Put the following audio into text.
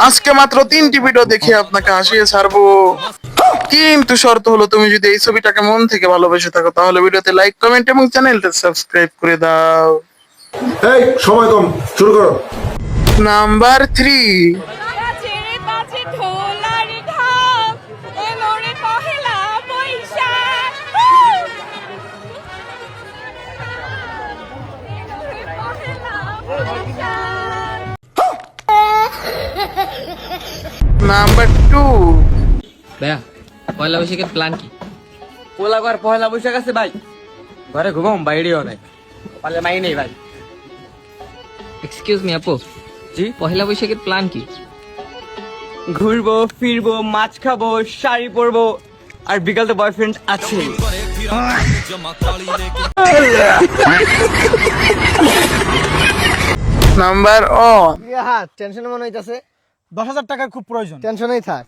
আজকে মাত্র 3টি ভিডিও দেখে আপনাকে হাসিয়ে ছাড়বো, কিন্তু শর্ত হলো তুমি যদি এই ছবিটাকে মন থেকে ভালোবেসে থাকো তাহলে ভিডিওতে লাইক, কমেন্ট এবং চ্যানেলটা সাবস্ক্রাইব করে দাও। এই সময় কম, শুরু করো। নাম্বার 3। বাজে বাজে ঢোলার ঢাক এলো রে পহেলা বৈশাখ এলো রে পহেলা বৈশাখ। নাম্বার 2। ভাইয়া পয়লা বৈশাখের প্ল্যান কি? পোলাবার পয়লা বৈশাখ আছে ভাই, ঘরে ঘুমাম বাইরেও নাই, পারলে মাই নেই ভাই। এক্সকিউজ মি আপু, জি, পয়লা বৈশাখের প্ল্যান কি? ঘুরবো ফিরবো মাছ খাবো শাড়ি পরবো আর বিকাল তো বয়ফ্রেন্ড আছে। নাম্বার ও। হ্যাঁ টেনশনে মনে হইতাছে 10,000 টাকা খুব প্রয়োজন। টেনশনেই থাক।